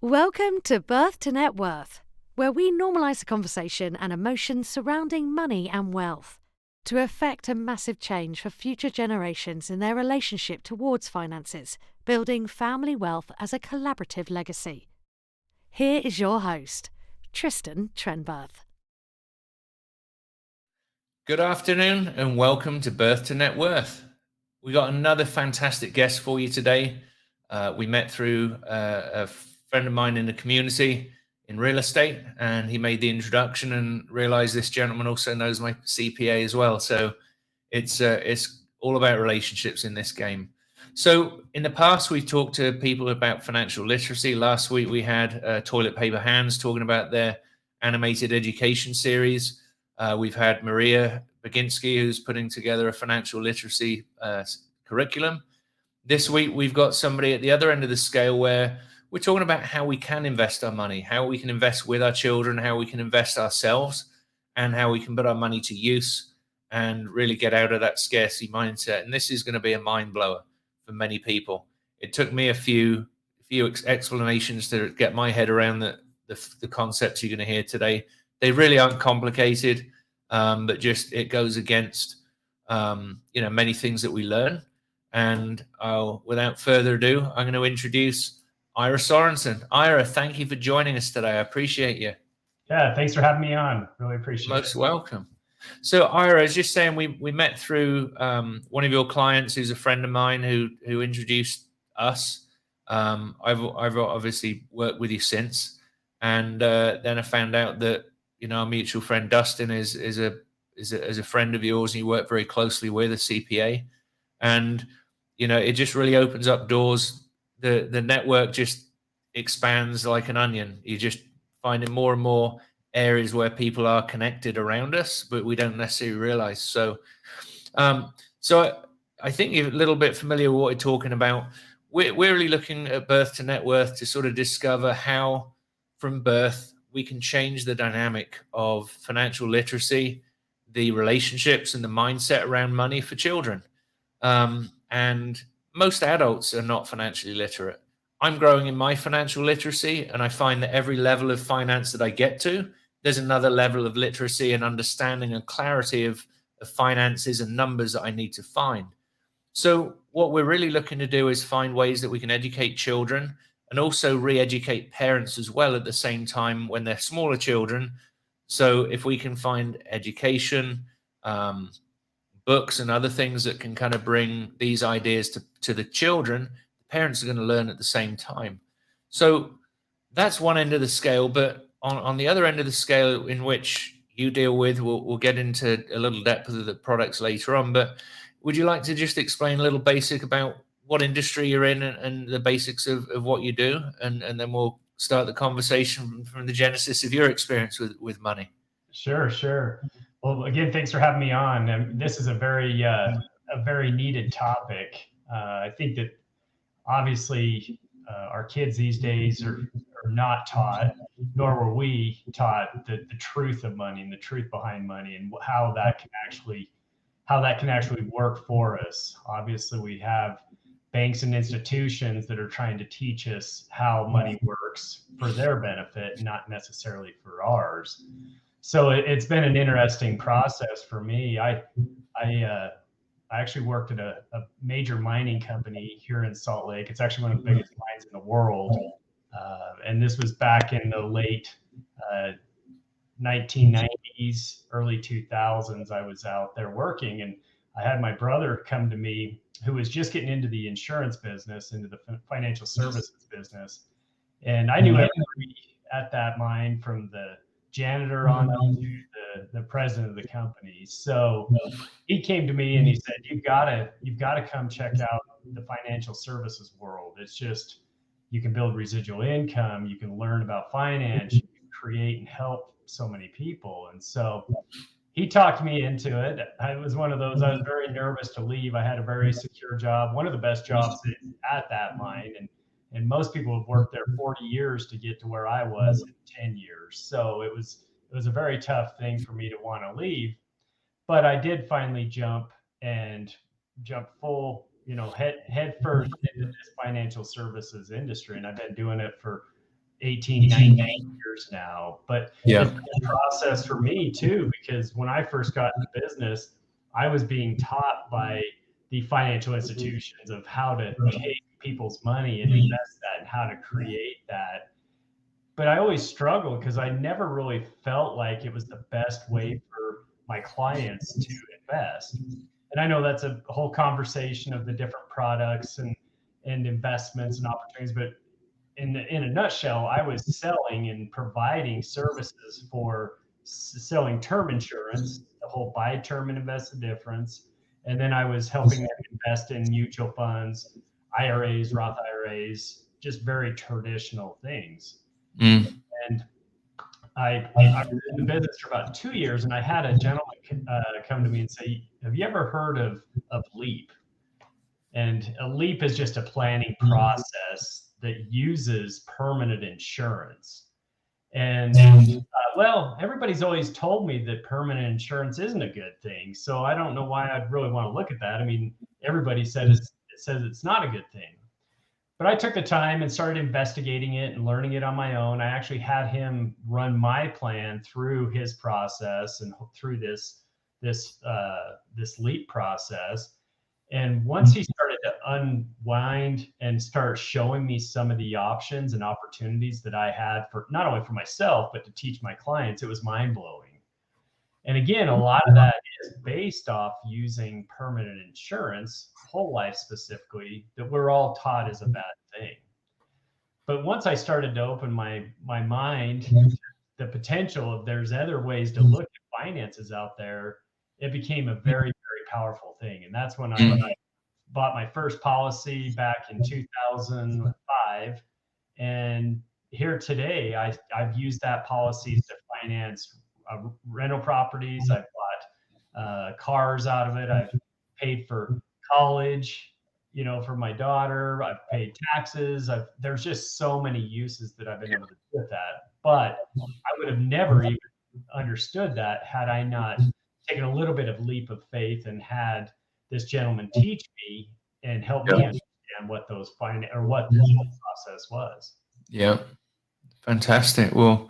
Welcome to Birth to Net Worth, where we normalise the conversation and emotions surrounding money and wealth to effect a massive change for future generations in their relationship towards finances, building family wealth as a collaborative legacy. Here is your host, Tristan Trenberth. Good afternoon and welcome to Birth to Net Worth. We got another fantastic guest for you today. We met through a friend of mine in the community in real estate, and he made the introduction and realized this gentleman also knows my CPA as well. So it's all about relationships in this game. So in the past, we've talked to people about financial literacy. Last week, we had Toilet Paper Hands talking about their animated education series. We've had Maria Baginski, who's putting together a financial literacy curriculum. This week, we've got somebody at the other end of the scale where we're talking about how we can invest our money, how we can invest with our children, how we can invest ourselves, and how we can put our money to use and really get out of that scarcity mindset. And this is going to be a mind blower for many people. It took me a few explanations to get my head around the concepts you're going to hear today. They really aren't complicated, but just it goes against many things that we learn. And without further ado, I'm going to introduce Ira Sorensen. Ira, thank you for joining us today. I appreciate you. Yeah, thanks for having me on. Really appreciate it. Most welcome. So Ira, I was just saying we met through one of your clients who's a friend of mine who introduced us. I've obviously worked with you since, and then I found out that our mutual friend Dustin is a friend of yours, and you work very closely with a CPA, and it just really opens up doors. The network just expands like an onion. You just finding more and more areas where people are connected around us, but we don't necessarily realize. So I think you're a little bit familiar with what we're talking about. We're really looking at Birth to Net Worth to sort of discover how from birth we can change the dynamic of financial literacy, the relationships and the mindset around money for children. And most adults are not financially literate. I'm growing in my financial literacy, and I find that every level of finance that I get to, there's another level of literacy and understanding and clarity of finances and numbers that I need to find. So what we're really looking to do is find ways that we can educate children and also re-educate parents as well at the same time when they're smaller children. So if we can find education, books and other things that can kind of bring these ideas to the children, the parents are going to learn at the same time. So that's one end of the scale. But on the other end of the scale in which you deal with, we'll get into a little depth of the products later on. But would you like to just explain a little basic about what industry you're in and the basics of what you do? And then we'll start the conversation from the genesis of your experience with money. Sure. Well, again, thanks for having me on. And this is a very needed topic. I think that obviously our kids these days are not taught, nor were we taught the truth of money and the truth behind money and how that can actually work for us. Obviously, we have banks and institutions that are trying to teach us how money works for their benefit, not necessarily for ours. So it's been an interesting process for me. I actually worked at a major mining company here in Salt Lake. It's actually one of the biggest mines in the world. And this was back in the late 1990s, early 2000s. I was out there working, and I had my brother come to me who was just getting into the insurance business, into the financial services business. And I knew everybody at that mine, from the janitor on up to the president of the company. So he came to me and he said, you've got to come check out the financial services world. It's just, you can build residual income, you can learn about finance, you can create and help so many people. And so he talked me into it. I was one of those, I was very nervous to leave. I had a very secure job, one of the best jobs at that mine. And most people have worked there 40 years to get to where I was in 10 years. So it was a very tough thing for me to want to leave. But I did finally jump full, head first into this financial services industry. And I've been doing it for 18, 19 years now. But Yeah. it's been a process for me too, because when I first got into business, I was being taught by the financial institutions of how to take people's money and invest that and how to create that. But I always struggled because I never really felt like it was the best way for my clients to invest. And I know that's a whole conversation of the different products and investments and opportunities, but in a nutshell, I was selling and providing services for selling term insurance, the whole buy term and invest the difference. And then I was helping them invest in mutual funds, IRAs, Roth IRAs, just very traditional things. Mm. And I was in the business for about 2 years, and I had a gentleman come to me and say, "Have you ever heard of LEAP?" And a LEAP is just a planning process that uses permanent insurance. And well, everybody's always told me that permanent insurance isn't a good thing, so I don't know why I'd really want to look at that. I mean, everybody says it's not a good thing. But I took the time and started investigating it and learning it on my own. I actually had him run my plan through his process and through this LEAP process. And once he started to unwind and start showing me some of the options and opportunities that I had for not only for myself, but to teach my clients, it was mind blowing. And again, a lot of that is based off using permanent insurance, whole life specifically, that we're all taught is a bad thing. But once I started to open my mind to the potential of there's other ways to look at finances out there, it became a very, very powerful thing. And that's when I bought my first policy back in 2005. And here today, I've used that policies to finance rental properties. I've bought cars out of it. I've paid for college, for my daughter. I've paid taxes. There's just so many uses that I've been able to do with that. But I would have never even understood that had I not taken a little bit of leap of faith and had this gentleman teach me and help me understand what what this whole process was. Yeah. Fantastic. Well,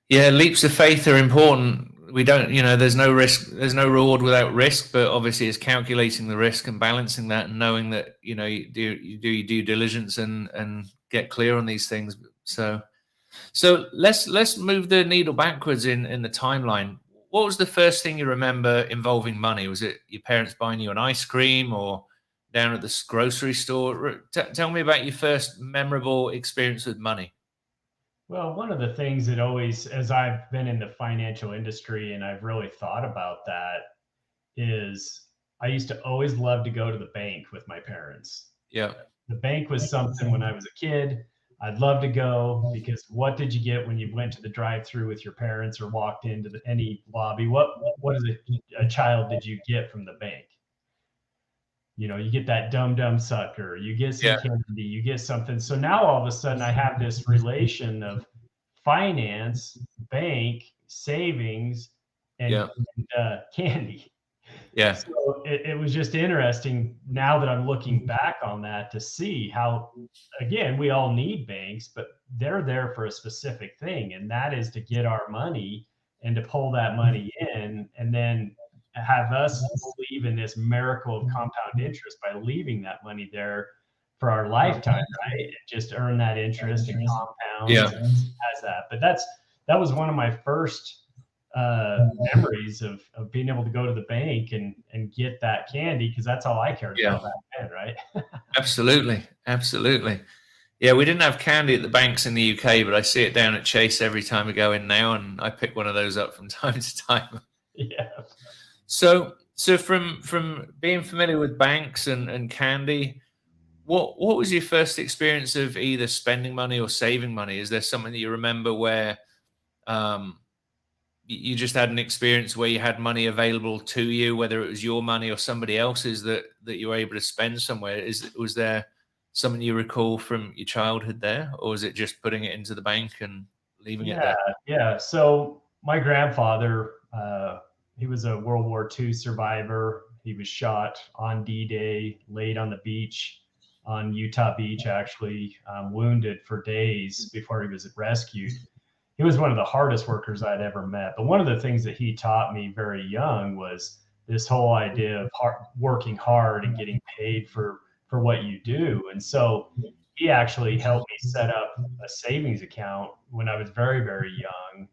yeah, leaps of faith are important. We don't, there's no risk, there's no reward without risk, but obviously it's calculating the risk and balancing that and knowing that, you do your due diligence and get clear on these things. So let's move the needle backwards in the timeline. What was the first thing you remember involving money? Was it your parents buying you an ice cream or down at the grocery store? Tell me about your first memorable experience with money. Well, one of the things that always, as I've been in the financial industry and I've really thought about that, is I used to always love to go to the bank with my parents. Yeah. The bank was something when I was a kid. I'd love to go because what did you get when you went to the drive-through with your parents or walked into any lobby? What is a child did you get from the bank? You get that dumb sucker, you get some candy, you get something. So now all of a sudden I have this relation of finance, bank, savings, and candy. Yeah. So it was just interesting now that I'm looking back on that to see how, again, we all need banks, but they're there for a specific thing, and that is to get our money and to pull that money in and then have us believe in this miracle of compound interest by leaving that money there for our lifetime, right? And just earn that interest and compounds and has that. But that was one of my first memories of being able to go to the bank and get that candy because that's all I cared about back then, right? Absolutely. Yeah, we didn't have candy at the banks in the UK, but I see it down at Chase every time I go in now, and I pick one of those up from time to time. Yeah. So from being familiar with banks and candy, what was your first experience of either spending money or saving money? Is there something that you remember where you just had an experience where you had money available to you, whether it was your money or somebody else's that you were able to spend somewhere? Was there something you recall from your childhood there, or was it just putting it into the bank and leaving it there? Yeah. So my grandfather, he was a World War II survivor. He was shot on D-Day, laid on the beach on Utah Beach, actually, wounded for days before he was rescued. He was one of the hardest workers I'd ever met. But one of the things that he taught me very young was this whole idea of working hard and getting paid for what you do. And so he actually helped me set up a savings account when I was very, very young.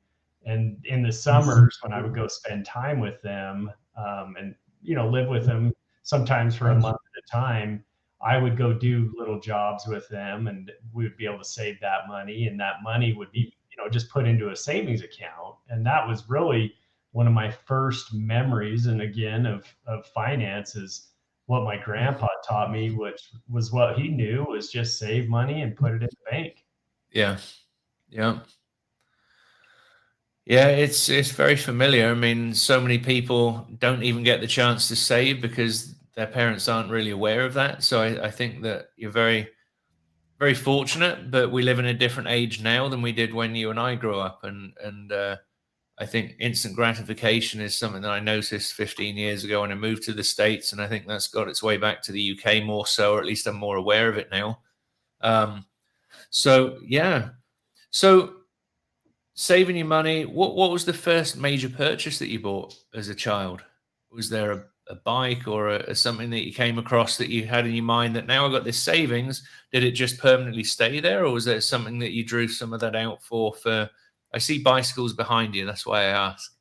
And in the summers, when I would go spend time with them, and live with them sometimes for a month at a time, I would go do little jobs with them, and we would be able to save that money, and that money would be just put into a savings account. And that was really one of my first memories, and again, of finances. What my grandpa taught me, which was what he knew, was just save money and put it in the bank. Yeah. Yeah. Yeah, it's very familiar. I mean, so many people don't even get the chance to save because their parents aren't really aware of that. So I think that you're very, very fortunate, but we live in a different age now than we did when you and I grew up. And I think instant gratification is something that I noticed 15 years ago when I moved to the States, and I think that's got its way back to the UK more so, or at least I'm more aware of it now. Um, so yeah, so saving your money. What was the first major purchase that you bought as a child? Was there a bike or something that you came across that you had in your mind that now I got this savings? Did it just permanently stay there, or was there something that you drew some of that out for? I see bicycles behind you. That's why I asked.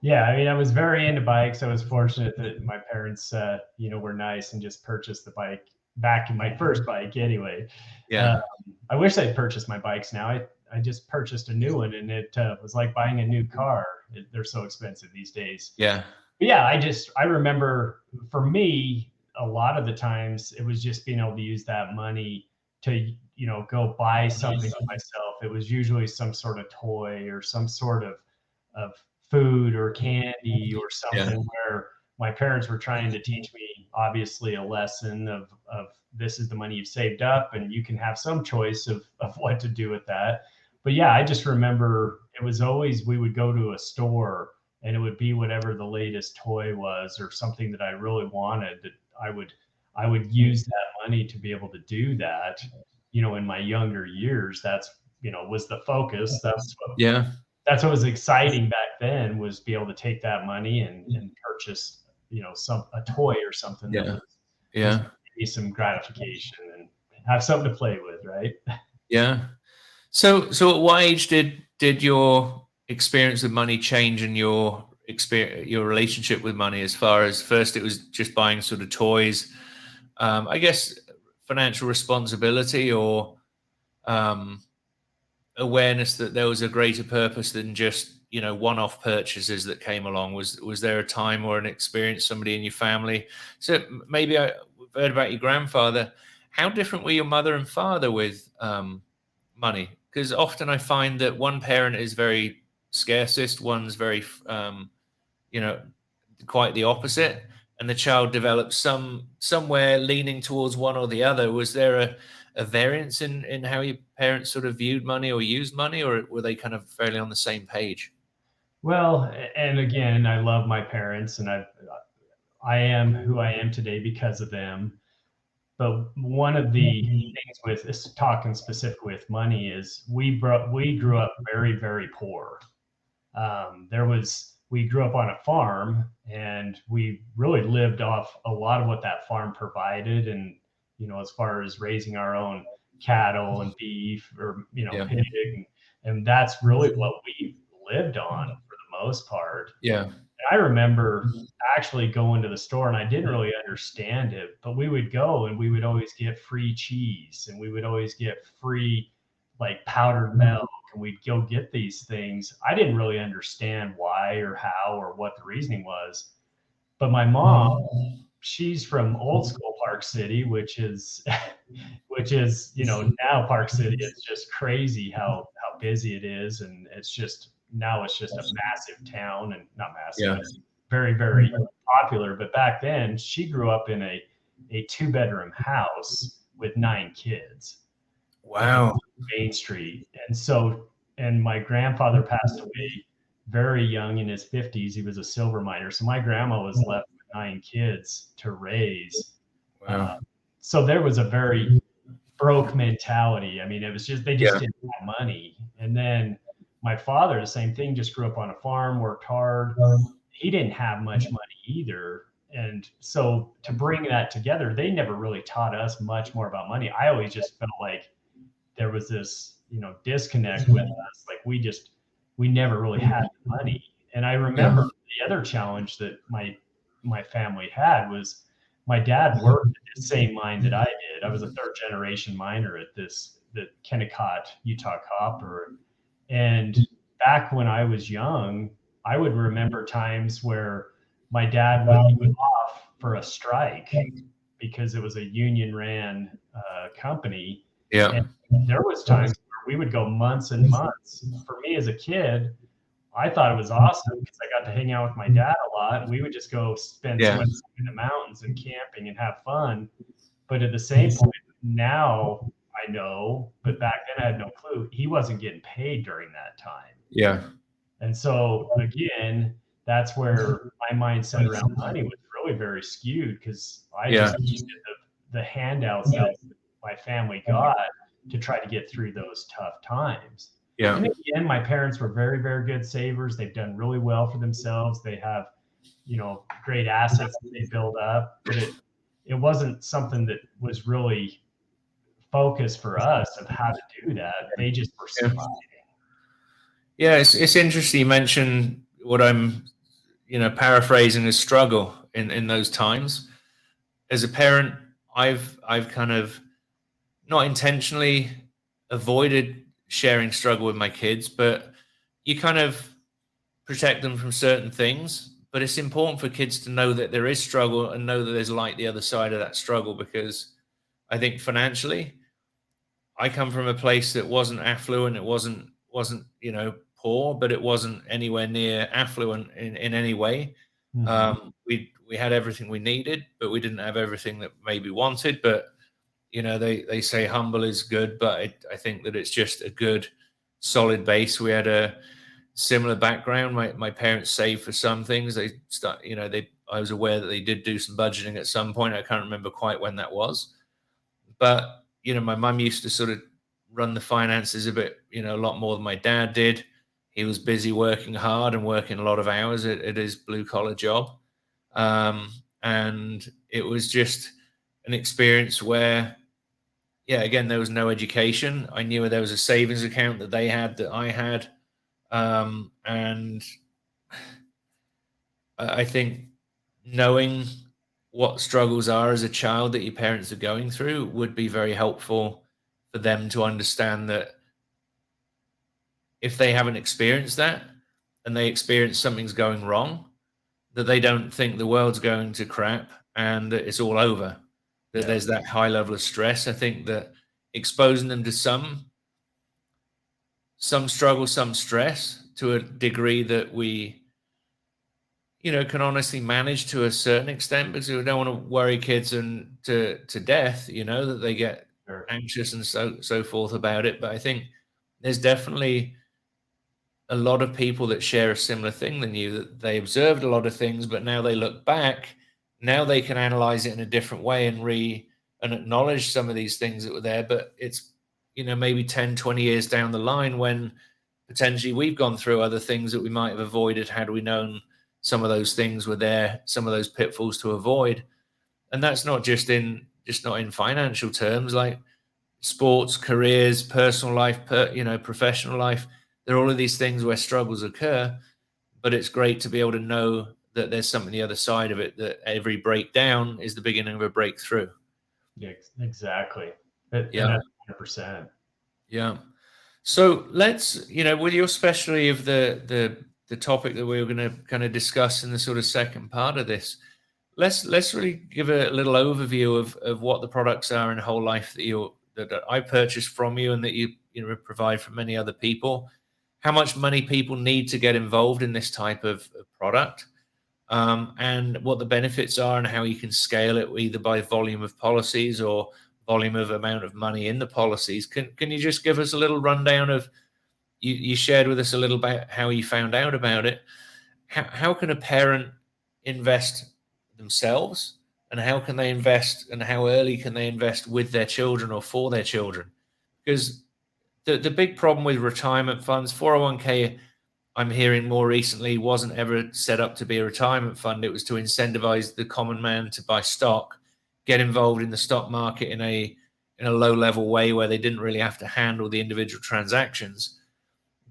Yeah, I mean, I was very into bikes. I was fortunate that my parents, were nice and just purchased the bike back in my first bike anyway. Yeah, Um, I wish I'd purchased my bikes now. I just purchased a new one, and it was like buying a new car. They're so expensive these days. yeah, But yeah, I remember, for me, a lot of the times it was just being able to use that money to, go buy something for myself. It was usually some sort of toy or some sort of food or candy or yeah, something, where my parents were trying to teach me, obviously, a lesson of this is the money you've saved up, and you can have some choice of what to do with that. But yeah, I just remember it was always, we would go to a store, and it would be whatever the latest toy was or something that I really wanted, that I would use that money to be able to do that. In my younger years, that's, was the focus. yeah, That's what was exciting back then, was be able to take that money and purchase, a toy or something that yeah, was yeah, giving me some gratification and have something to play with, right? yeah. So at what age did your experience with money change, and your relationship with money? As far as, first it was just buying sort of toys, I guess financial responsibility, or um, awareness that there was a greater purpose than just one-off purchases that came along. Was there a time or an experience, somebody in your family? So maybe I've heard about your grandfather. How different were your mother and father with money? Because often I find that one parent is very scarcist, one's very you know quite the opposite, and the child develops somewhere leaning towards one or the other. Was there a variance in how your parents sort of viewed money or used money, or were they kind of fairly on the same page? Well, and again, I love my parents, and I am who I am today because of them. But one of the things with this, talking specifically with money, is we grew up very, very poor. We grew up on a farm, and we really lived off a lot of what that farm provided. And as far as raising our own cattle and beef, or Yeah, pig, and that's really what we lived on for the most part. yeah, I remember actually going to the store, and I didn't really understand it, but we would go and we would always get free cheese, and we would always get free, like, powdered milk, and we'd go get these things. I didn't really understand why or how or what the reasoning was. But my mom, she's from old school Park City, which is now Park City is just crazy how busy it is, and it's just a massive town, and not massive, yeah. but very, very popular. But back then, she grew up in a two-bedroom house with 9 kids on Wow. Main Street. And my grandfather passed away very young, in his 50s. He was a silver miner. So my grandma was left with 9 kids to raise. Uh, Wow. so there was a very broke mentality. I mean, it was just, they just didn't have money. And then my father, the same thing, just grew up on a farm, worked hard. He didn't have much money either. And so to bring that together, they never really taught us much more about money. I always just felt like there was this, disconnect with us. Like we never really had the money. And I remember the other challenge that my family had was my dad worked at the same mine that I did. I was a third generation miner at the Kennecott Utah Copper. And back when I was young, I would remember times where my dad would put off for a strike because it was a union ran company. Yeah. And there was times where we would go months and months. For me as a kid, I thought it was awesome because I got to hang out with my dad a lot. We would just go spend so much time in the mountains and camping and have fun. But at the same point, now I know, but back then I had no clue. He wasn't getting paid during that time. Yeah. And so again, that's where my mindset around money was really very skewed because I just needed the handouts that my family got to try to get through those tough times. Yeah. And again, my parents were very, very good savers. They've done really well for themselves. They have, great assets that they build up, but it wasn't something that was really focused for us of how to do that. They just were surviving. Yeah, it's interesting you mentioned what I'm, paraphrasing as struggle in those times. As a parent, I've kind of not intentionally avoided sharing struggle with my kids, but you kind of protect them from certain things. But it's important for kids to know that there is struggle and know that there's light the other side of that struggle, because I think financially, I come from a place that wasn't affluent. It wasn't poor, but it wasn't anywhere near affluent in any way. Mm-hmm. We had everything we needed, but we didn't have everything that maybe wanted. But they say humble is good, but I think that it's just a good solid base. We had a similar background. My parents saved for some things. I was aware that they did do some budgeting at some point. I can't remember quite when that was, but my mum used to sort of run the finances a bit, a lot more than my dad did. He was busy working hard and working a lot of hours at his blue collar job. And it was just an experience where, again, there was no education. I knew there was a savings account that they had that I had. And I think knowing what struggles are as a child that your parents are going through would be very helpful for them to understand that if they haven't experienced that and they experience something's going wrong, that they don't think the world's going to crap and that it's all over, that there's that high level of stress. I think that exposing them to some struggle, some stress to a degree that we can honestly manage to a certain extent, because we don't want to worry kids and to death, that they get anxious and so forth about it. But I think there's definitely a lot of people that share a similar thing than you, that they observed a lot of things, but now they look back, now they can analyze it in a different way and acknowledge some of these things that were there. But it's, maybe 10, 20 years down the line when potentially we've gone through other things that we might have avoided had we known some of those things were there, some of those pitfalls to avoid. And that's not not in financial terms, like sports, careers, personal life, professional life. There are all of these things where struggles occur, but it's great to be able to know that there's something the other side of it, that every breakdown is the beginning of a breakthrough. Yeah, exactly. And Yeah. that's 100%. Yeah. So let's, with your specialty of the topic that we were going to kind of discuss in the sort of second part of this, let's really give a little overview of what the products are in whole life that I purchased from you and that you provide for many other people. How much money people need to get involved in this type of product, and what the benefits are, and how you can scale it either by volume of policies or volume of amount of money in the policies. Can you just give us a little rundown of, you shared with us a little about how you found out about it. How can a parent invest themselves and how can they invest, and how early can they invest with their children or for their children? Because the big problem with retirement funds, 401k, I'm hearing more recently, wasn't ever set up to be a retirement fund. It was to incentivize the common man to buy stock, get involved in the stock market in a low level way where they didn't really have to handle the individual transactions.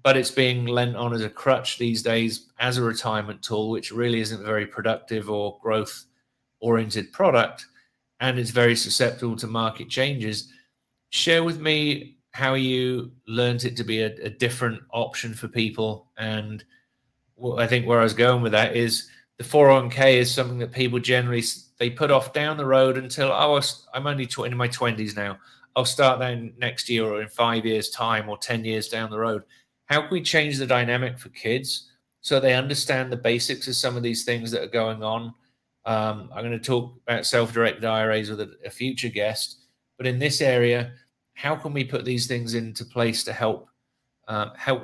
But it's being lent on as a crutch these days as a retirement tool, which really isn't a very productive or growth oriented product, and it's very susceptible to market changes. Share with me how you learned it to be a different option for people. And I think where I was going with that is the 401k is something that people generally they put off down the road until, oh, I'm only in my 20s now. I'll start then next year or in 5 years' time or 10 years down the road. How can we change the dynamic for kids so they understand the basics of some of these things that are going on? I'm going to talk about self-directed IRAs with a future guest, but in this area, how can we put these things into place to help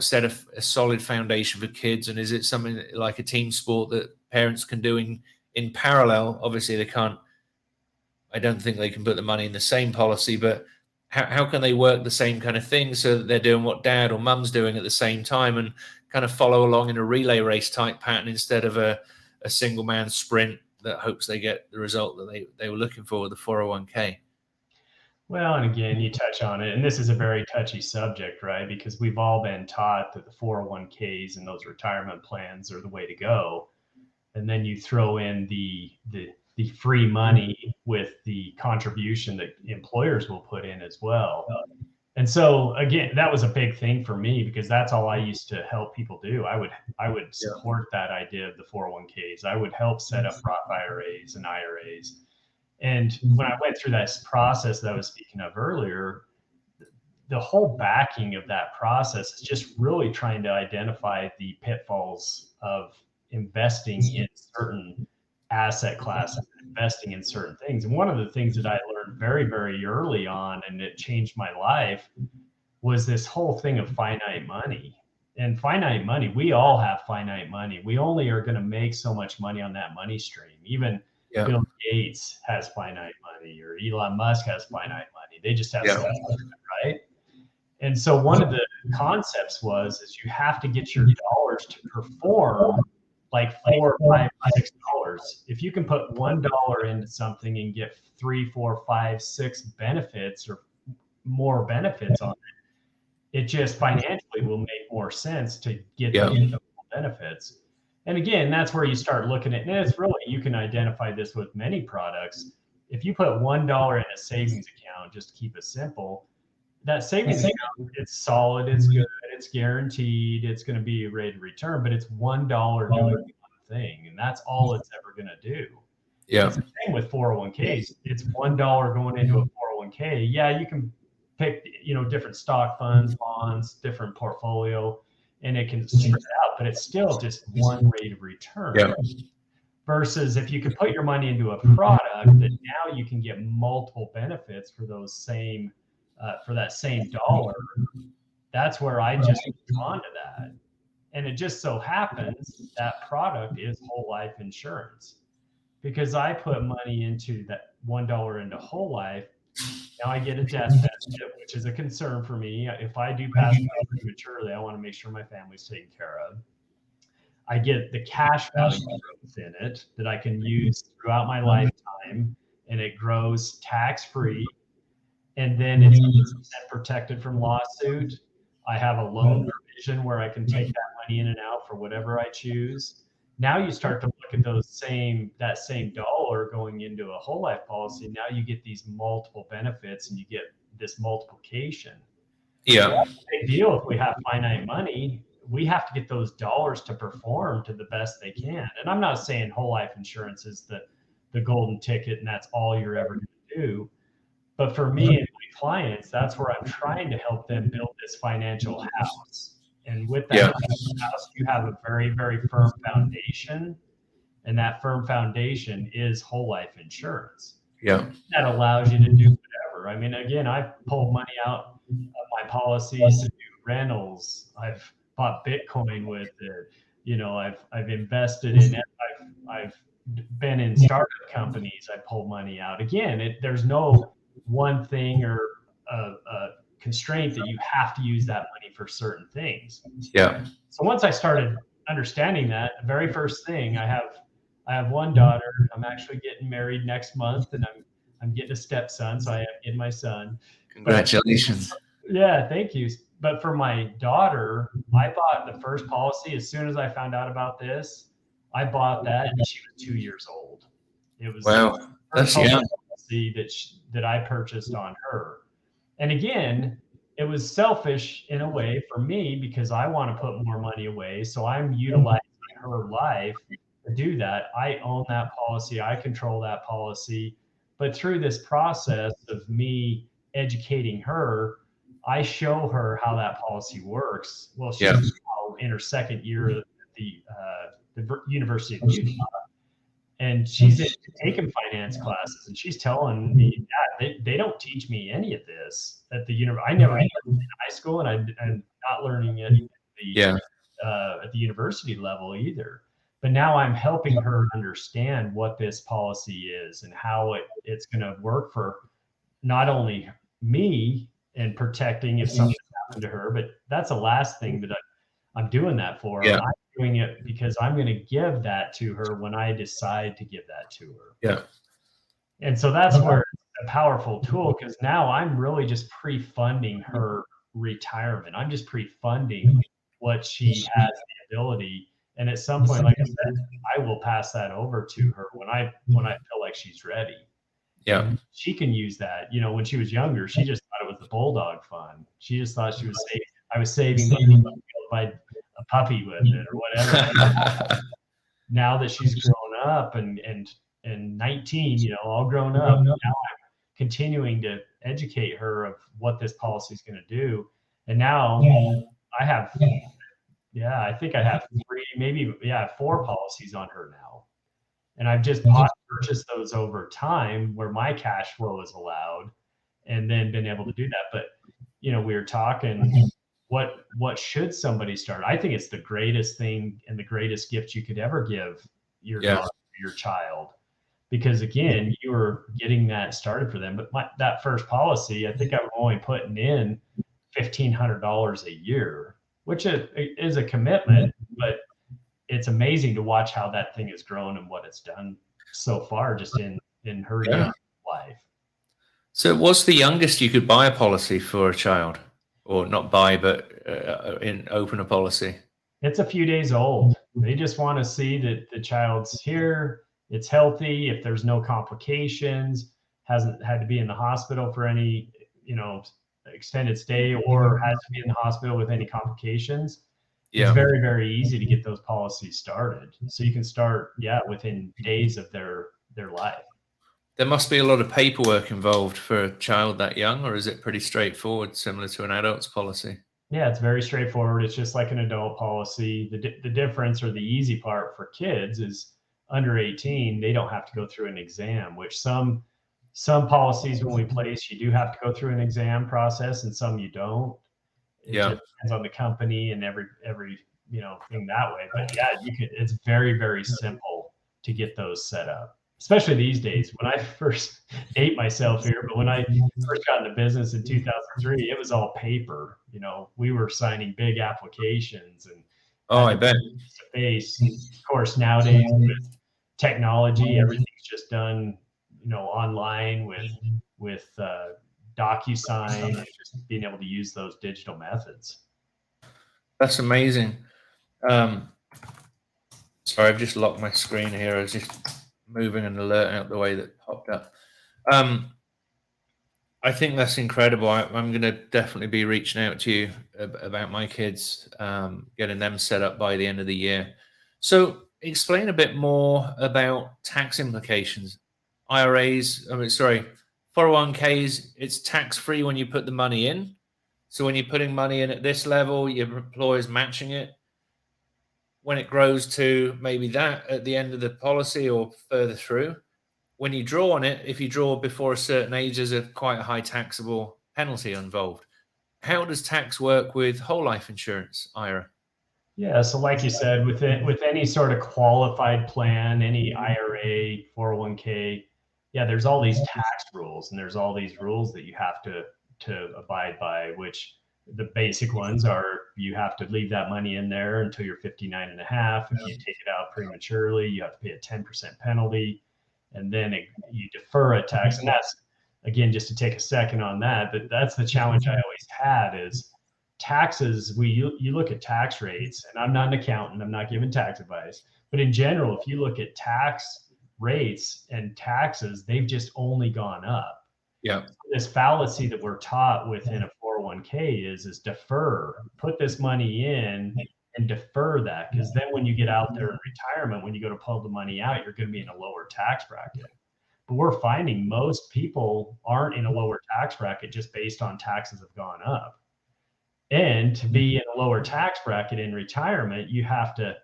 set a solid foundation for kids? And is it something like a team sport that parents can do in parallel? Obviously, they can't. I don't think they can put the money in the same policy, but how can they work the same kind of thing so that they're doing what dad or mum's doing at the same time and kind of follow along in a relay race type pattern instead of a single man sprint that hopes they get the result that they were looking for with the 401k? Well, and again, you touch on it, and this is a very touchy subject, right? Because we've all been taught that the 401ks and those retirement plans are the way to go. And then you throw in the free money with the contribution that employers will put in as well. And so again, that was a big thing for me because that's all I used to help people do. I would support that idea of the 401ks. I would help set up Roth IRAs and IRAs. And when I went through that process that I was speaking of earlier, the whole backing of that process is just really trying to identify the pitfalls of investing in certain asset classes, investing in certain things. And one of the things that I learned very, very early on, and it changed my life, was this whole thing of finite money. And finite money, we all have finite money. We only are going to make so much money on that money stream. Even Bill Gates has finite money, or Elon Musk has finite money. They just have so much, right? And so one of the concepts is you have to get your dollars to perform like $4, $5, $6. If you can put $1 into something and get 3, 4, 5, 6 benefits or more benefits on it just financially will make more sense to get the benefits. And again, that's where you start looking at, and it's really, you can identify this with many products. If you put $1 in a savings account, just to keep it simple, that savings account, it's solid, it's good, it's guaranteed, it's going to be a rate of return, but it's $1 doing one thing, and that's all it's ever going to do. Yeah. It's the same with 401ks. It's $1 going into a 401k. Yeah, you can pick, different stock funds, bonds, different portfolio, and it can spread out, but it's still just one rate of return. Yeah. Versus if you could put your money into a product that now you can get multiple benefits for those same for that same dollar, that's where I just moved on to that. And it just so happens that product is whole life insurance, because I put money into that $1 into whole life. Now I get a death benefit, which is a concern for me. If I do pass away prematurely, I want to make sure my family's taken care of. I get the cash value growth in it that I can use throughout my lifetime, and it grows tax-free. And then it's 100% protected from lawsuit. I have a loan provision where I can take that money in and out for whatever I choose. Now you start to look at that same dollar going into a whole life policy. Now you get these multiple benefits and you get this multiplication. Yeah. So that's a big deal. If we have finite money, we have to get those dollars to perform to the best they can. And I'm not saying whole life insurance is the golden ticket and that's all you're ever going to do. But for me and my clients, that's where I'm trying to help them build this financial house. And with that house, you have a very, very firm foundation. And that firm foundation is whole life insurance. Yeah. That allows you to do whatever. I mean, again, I've pulled money out of my policies to do rentals. I've bought Bitcoin with it. I've invested in it. I've been in startup companies, I pull money out. Again, there's no one thing or a constraint that you have to use that money for certain things. Yeah. So once I started understanding that, the very first thing I have one daughter. I'm actually getting married next month, and I'm getting a stepson, so I am getting my son. But Congratulations. yeah, thank you. But for my daughter, I bought the first policy as soon as I found out about this. I bought that, and she was 2 years old. It was the Wow, first that's home young. policy that I purchased on her. And again, it was selfish in a way for me because I want to put more money away. So I'm utilizing her life to do that. I own that policy, I control that policy. But through this process of me educating her, I show her how that policy works. Well, Yeah. she's now in her second year at the University of Utah, and she's taking finance classes, and she's telling me, "Dad, they don't teach me any of this at the university. I never learned it in high school, and I'm not learning it Yeah. at the university level either." But now I'm helping her understand what this policy is and how it's going to work for not only me and protecting if something happened to her, but that's the last thing that I'm doing that for her. Yeah. I'm doing it because I'm going to give that to her when I decide to give that to her. Yeah. And so that's where it's a powerful tool, because now I'm really just pre-funding her retirement. I'm just pre-funding what she has the ability. And at some point, like I said, I will pass that over to her when I feel like she's ready. Yeah. And she can use that. You know, when she was younger, she just thought it was the bulldog fund. She just thought I was saving money to buy a puppy with it or whatever. Now that she's grown up and 19, you know, all grown up, now I'm continuing to educate her of what this policy is going to do. And now I have, I think I have four policies on her now. And I've just purchased those over time where my cash flow is allowed, and then been able to do that. But you know, we were talking, what should somebody start? I think it's the greatest thing and the greatest gift you could ever give your daughter, your child, because again, you were getting that started for them. But that first policy, I think I'm only putting in $1,500 a year, which is a commitment, but it's amazing to watch how that thing has grown and what it's done so far just in her young life. So what's the youngest you could buy a policy for a child? Or not buy, but open a policy? It's a few days old. They just want to see that the child's here, it's healthy, if there's no complications, hasn't had to be in the hospital for any, you know, extended stay, or has to be in the hospital with any complications. It's very, very easy to get those policies started. So you can start, within days of their life. There must be a lot of paperwork involved for a child that young, or is it pretty straightforward, similar to an adult's policy? Yeah, it's very straightforward. It's just like an adult policy. The difference, or the easy part for kids, is under 18, they don't have to go through an exam, which some policies when we place, you do have to go through an exam process, and some you don't. It just depends on the company and every thing that way. But yeah, it's very, very simple to get those set up, especially these days. When I first date myself here, but when I first got into business in 2003, it was all paper. You know, we were signing big applications and I bet face. Of course, nowadays with technology, everything's just done, you know, online with DocuSign, and just being able to use those digital methods. That's amazing. Sorry, I've just locked my screen here. I was just moving an alert out the way that popped up. I think that's incredible. I'm going to definitely be reaching out to you about my kids, getting them set up by the end of the year. So explain a bit more about tax implications. IRAs, 401ks, it's tax-free when you put the money in. So when you're putting money in at this level, your employer's matching it. When it grows to maybe that at the end of the policy or further through, when you draw on it, if you draw before a certain age, there's quite a high taxable penalty involved. How does tax work with whole life insurance, IRA? Yeah, so like you said, with any sort of qualified plan, any IRA, 401k, yeah, there's all these tax rules and there's all these rules that you have to abide by, which the basic ones are you have to leave that money in there until you're 59 and a half. If you take it out prematurely, you have to pay a 10% penalty, and then you defer a tax. And that's, again, just to take a second on that, but that's the challenge I always had is taxes. You look at tax rates, and I'm not an accountant, I'm not giving tax advice, but in general, if you look at tax rates and taxes, they've just only gone up. Yeah. This fallacy that we're taught within a 401k is defer, put this money in and defer that, because then when you get out there in retirement, when you go to pull the money out, you're going to be in a lower tax bracket. But we're finding most people aren't in a lower tax bracket just based on taxes have gone up. And to be in a lower tax bracket in retirement, you have to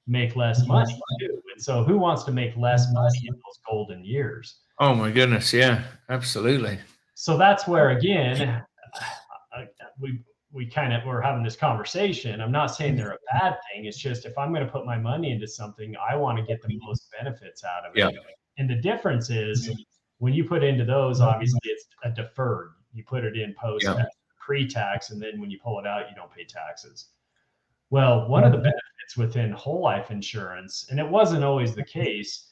make less money too. And so who wants to make less money in those golden years? Oh my goodness. Yeah, absolutely. So that's where, again, we kind of, we're having this conversation. I'm not saying they're a bad thing. It's just, if I'm going to put my money into something, I want to get the most benefits out of it. Yeah. And the difference is when you put into those, obviously it's a deferred. You put it in post pre-tax, and then when you pull it out, you don't pay taxes. Well, one of the benefits within whole life insurance, and it wasn't always the case,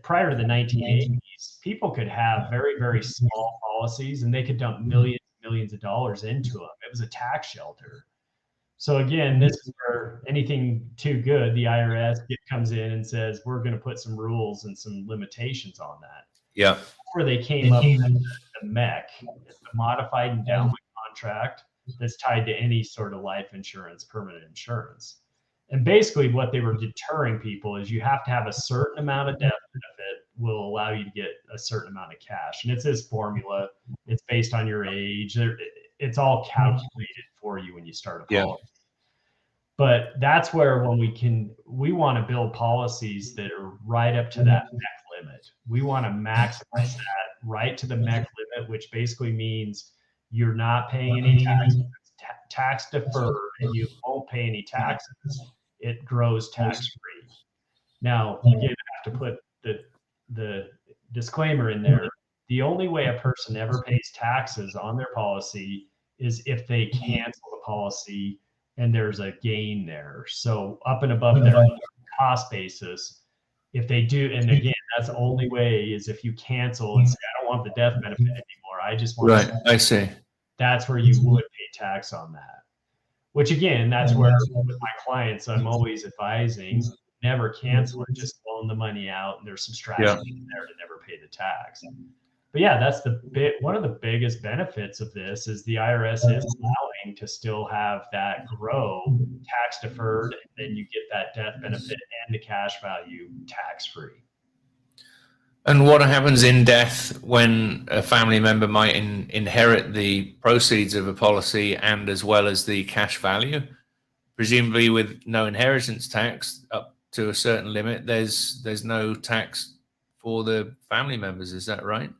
prior to the 1980s, people could have very, very small policies and they could dump millions of dollars into them. It was a tax shelter. So again, this is where anything too good, the IRS comes in and says, we're going to put some rules and some limitations on that. Yeah. That's where they came up with the MEC, the modified endowment contract, that's tied to any sort of life insurance, permanent insurance. And basically what they were deterring people is you have to have a certain amount of death benefit will allow you to get a certain amount of cash. And it's this formula. It's based on your age. It's all calculated for you when you start a policy. But that's where when we want to build policies that are right up to that MEC limit. We want to maximize that right to the MEC limit, which basically means you're not paying any taxes, tax deferred, and you won't pay any taxes. It grows tax free. Now, again, I have to put the disclaimer in there. The only way a person ever pays taxes on their policy is if they cancel the policy and there's a gain there. So up and above their cost basis, if they do, and again, that's the only way is if you cancel and say, I don't want the death benefit anymore. I just want Right. I see. That's where you would pay tax on that. Which again, that's where with my clients, I'm always advising never cancel it, just loan the money out, and there's some strategy in there to never pay the tax. But yeah, that's one of the biggest benefits of this is the IRS is allowing to still have that grow tax deferred, and then you get that death benefit and the cash value tax free. And what happens in death when a family member might inherit the proceeds of a policy and as well as the cash value? Presumably with no inheritance tax up to a certain limit, there's no tax for the family members. Is that right?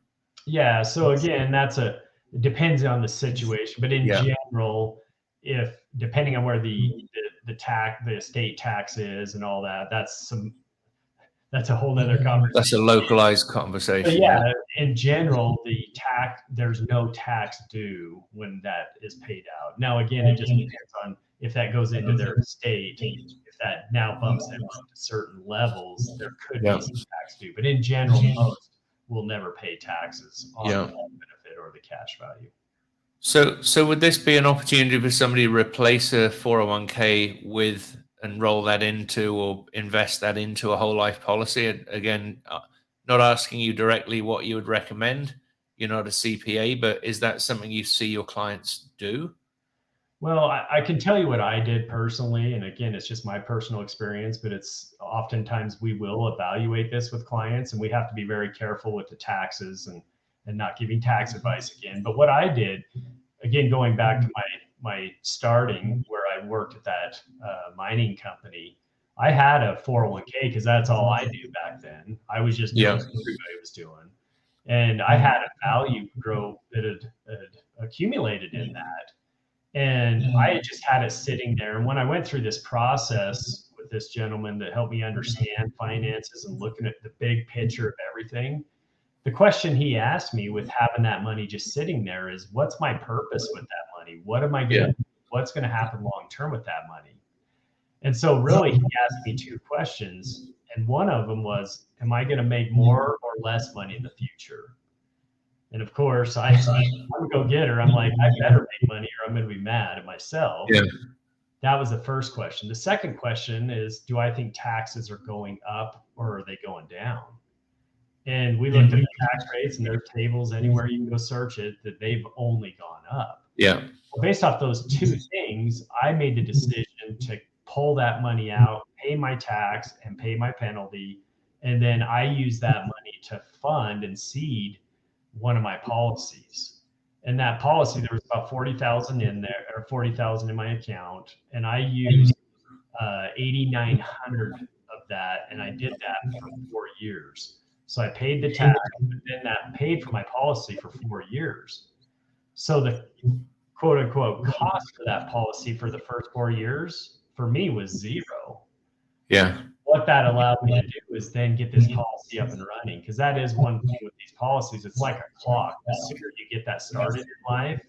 Yeah. So again, it depends on the situation, but in general, if depending on where the estate tax is and all that, that's a whole nother conversation. That's a localized conversation. But yeah, in general, there's no tax due when that is paid out. Now, again, it just depends on if that goes into their estate. If that now bumps them up to certain levels, there could be some tax due. But in general, most will never pay taxes on the benefit or the cash value. So would this be an opportunity for somebody to replace a 401k with and roll that into or invest that into a whole life policy? Again, not asking you directly what you would recommend. You're not a CPA, but is that something you see your clients do? Well, I can tell you what I did personally. And again, it's just my personal experience, but it's oftentimes we will evaluate this with clients and we have to be very careful with the taxes and not giving tax advice again. But what I did, again, going back to my starting where I worked at that mining company, I had a 401k because that's all I knew back then. I was just doing what everybody was doing. And I had a value grow that had accumulated in that. And I had just had it sitting there. And when I went through this process with this gentleman that helped me understand finances and looking at the big picture of everything, the question he asked me with having that money just sitting there is, what's my purpose with that money? What am I going to, what's going to happen long term with that money? And so really he asked me two questions. And one of them was, am I going to make more or less money in the future? And of course, I'm a go-getter. I'm like, I better make money or I'm going to be mad at myself. Yeah. That was the first question. The second question is, do I think taxes are going up or are they going down? And we looked at the tax rates, and there are tables anywhere you can go search it that they've only gone up. Yeah. Well, based off those two things, I made the decision to pull that money out, pay my tax and pay my penalty. And then I use that money to fund and seed one of my policies. And that policy, there was about 40,000 in there, or 40,000 in my account. And I used 8,900 of that. And I did that for 4 years. So I paid the tax, but then that paid for my policy for 4 years. So the quote unquote cost for that policy for the first 4 years for me was zero. Yeah. What that allowed me to do is then get this policy up and running, because that is one thing with these policies. It's like a clock. The sooner you get that started in life,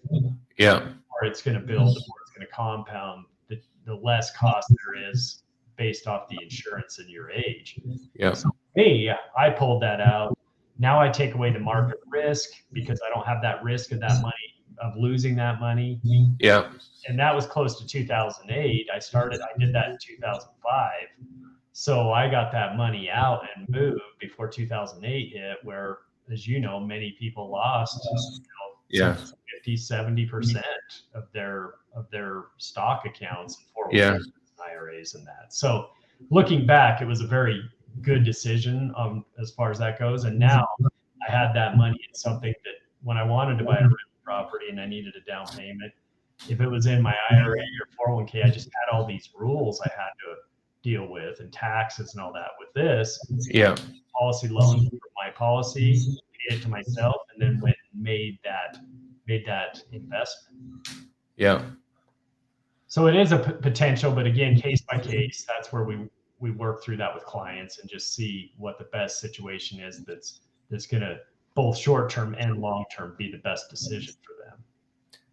Yeah. or it's going to build, or it's going to compound, the less cost there is based off the insurance and your age. Yeah. So me, I pulled that out. Now I take away the market risk because I don't have that risk of that money, of losing that money. Yeah. And that was close to 2008. I did that in 2005. So I got that money out and moved before 2008 hit, where, as you know, many people lost, Yeah. 50, 70% of their stock accounts and 401ks Yeah. and IRAs and that. So looking back, it was a very good decision as far as that goes. And now I had that money in something that when I wanted to buy a rental property and I needed a down payment, if it was in my IRA or 401k, I just had all these rules I had to deal with and taxes and all that. With this, Yeah. policy loan for my policy, paid it to myself, and then went and made that investment. Yeah. So it is a potential, but again, case by case, that's where we work through that with clients and just see what the best situation is that's going to both short term and long term be the best decision for them.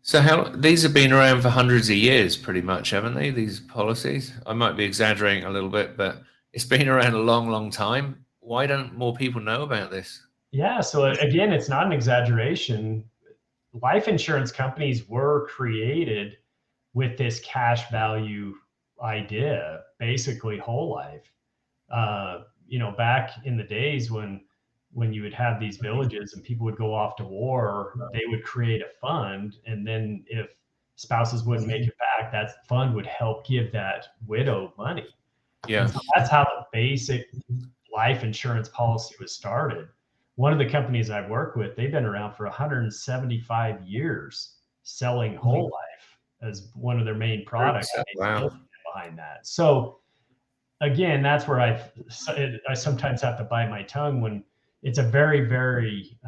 So these have been around for hundreds of years, pretty much, haven't they? These policies. I might be exaggerating a little bit, but it's been around a long, long time. Why don't more people know about this? Yeah. So again, it's not an exaggeration. Life insurance companies were created with this cash value idea, basically whole life. Back in the days when you would have these villages and people would go off to war, they would create a fund, and then if spouses wouldn't make it back, that fund would help give that widow money. Yeah. So that's how the basic life insurance policy was started. One of the companies I've worked with, they've been around for 175 years selling whole life as one of their main products. Wow. Behind that. So again, that's where I sometimes have to bite my tongue when it's a very, very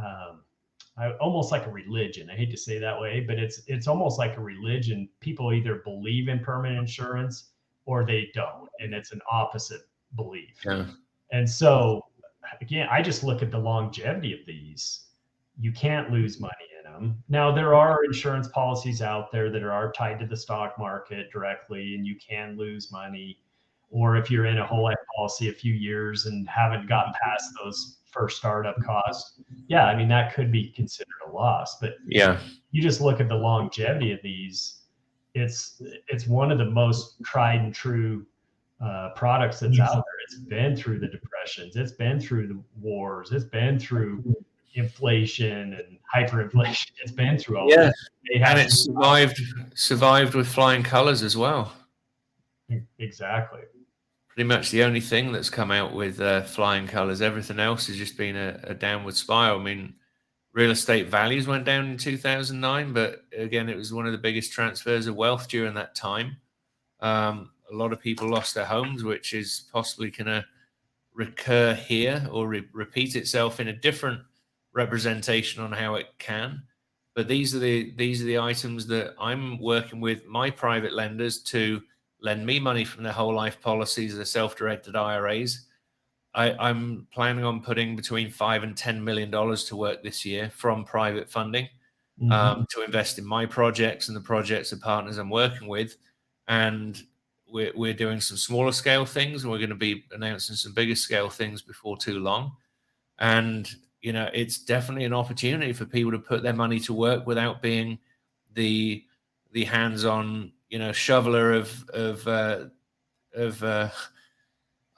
almost like a religion. I hate to say that way, but it's almost like a religion. People either believe in permanent insurance or they don't, and it's an opposite belief. Yeah. And so again, I just look at the longevity of these. You can't lose money in them. Now, there are insurance policies out there that are tied to the stock market directly, and you can lose money. Or if you're in a whole life policy a few years and haven't gotten past those first startup costs, yeah, I mean, that could be considered a loss. But yeah, you just look at the longevity of these, it's one of the most tried and true products that's out there. It's been through the depressions, it's been through the wars, it's been through inflation and hyperinflation, it's been through all that. And it's survived with flying colors as well. Exactly. Pretty much the only thing that's come out with flying colors. Everything else has just been a downward spiral. I mean, real estate values went down in 2009, but again, it was one of the biggest transfers of wealth during that time. A lot of people lost their homes, which is possibly going to recur here or repeat itself in a different representation on how it can. But these are the items that I'm working with my private lenders to lend me money from their whole life policies, their self-directed IRAs. I'm planning on putting between $5 and $10 million to work this year from private funding to invest in my projects and the projects of partners I'm working with. And we're doing some smaller scale things, and we're going to be announcing some bigger scale things before too long. And it's definitely an opportunity for people to put their money to work without being the hands-on shoveler of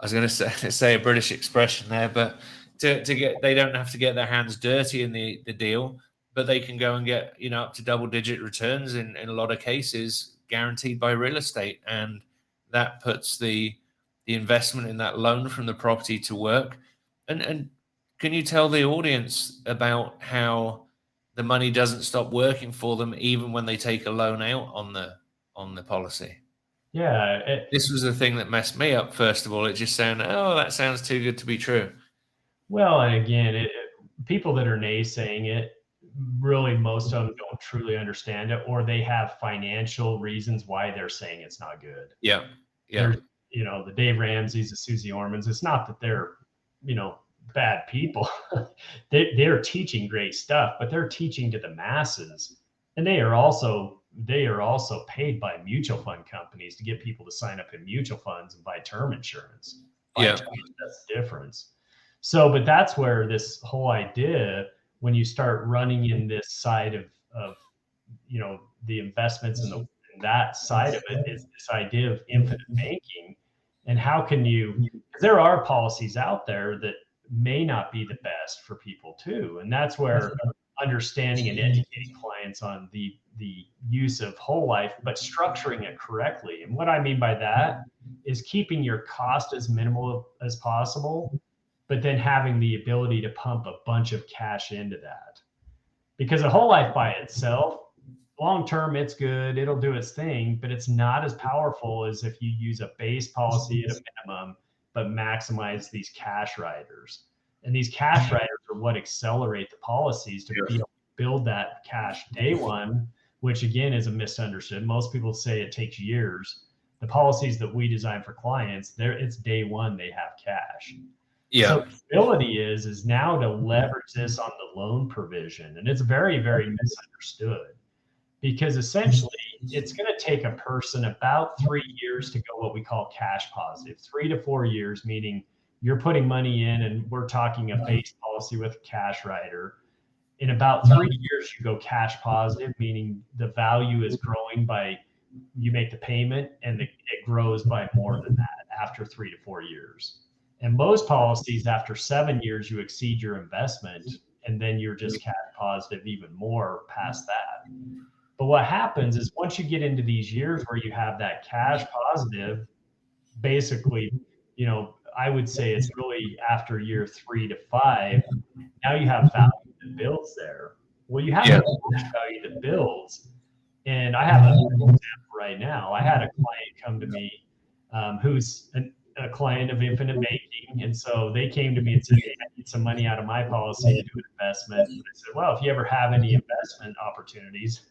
I was going to say a British expression there, but they don't have to get their hands dirty in the deal, but they can go and get up to double-digit returns in a lot of cases, guaranteed by real estate, and that puts the investment in that loan from the property to work. And can you tell the audience about how the money doesn't stop working for them even when they take a loan out on the policy? Yeah. This was the thing that messed me up, first of all. It just sounded, oh, that sounds too good to be true. Well, and again, people that are naysaying it, really most of them don't truly understand it, or they have financial reasons why they're saying it's not good. Yeah. There's, the Dave Ramseys, the Susie Ormans. It's not that they're, bad people. They're teaching great stuff, but they're teaching to the masses, and they are also paid by mutual fund companies to get people to sign up in mutual funds and buy term insurance. That's the difference. So, but that's where this whole idea, when you start running in this side of the investments and that side of it, is this idea of infinite banking. And how can you, because there are policies out there that may not be the best for people too. And that's where understanding and educating clients on the use of whole life, but structuring it correctly. And what I mean by that is keeping your cost as minimal as possible, but then having the ability to pump a bunch of cash into that. Because a whole life by itself, long term, it's good, it'll do its thing, but it's not as powerful as if you use a base policy at a minimum, but maximize these cash riders. And these cash riders are what accelerate the policies to be able to build that cash day one, which again is a misunderstood. Most people say it takes years. The policies that we design for clients, it's day one they have cash. So the ability is now to leverage this on the loan provision. And it's very, very misunderstood, because essentially it's going to take a person about 3 years to go what we call cash positive. 3 to 4 years, meaning you're putting money in, and we're talking a base policy with a cash rider. In about 3 years, you go cash positive, meaning the value is growing by, you make the payment and it grows by more than that after 3 to 4 years. And most policies, after 7 years, you exceed your investment, and then you're just cash positive even more past that. But what happens is once you get into these years where you have that cash positive, basically, I would say it's really after year 3 to 5, now you have value that builds there. Well, you have value that builds. And I have an example right now. I had a client come to me who's a client of Infinite Banking. And so they came to me and said, hey, I need some money out of my policy to do an investment. And I said, well, if you ever have any investment opportunities,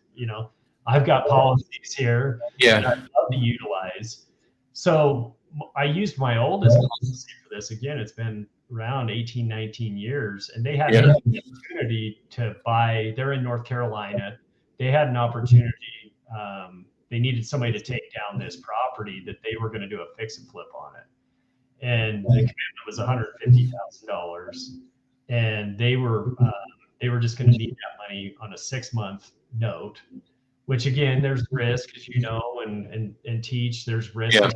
I've got policies here that I'd love to utilize. So I used my oldest policy for this. Again, it's been around 18, 19 years. And they had an opportunity to buy, they're in North Carolina. They had an opportunity. They needed somebody to take down this property that they were going to do a fix and flip on it. And the commitment was $150,000. And they were just going to need that money on a 6-month note, which again, there's risk, as you know, and teach, there's risk with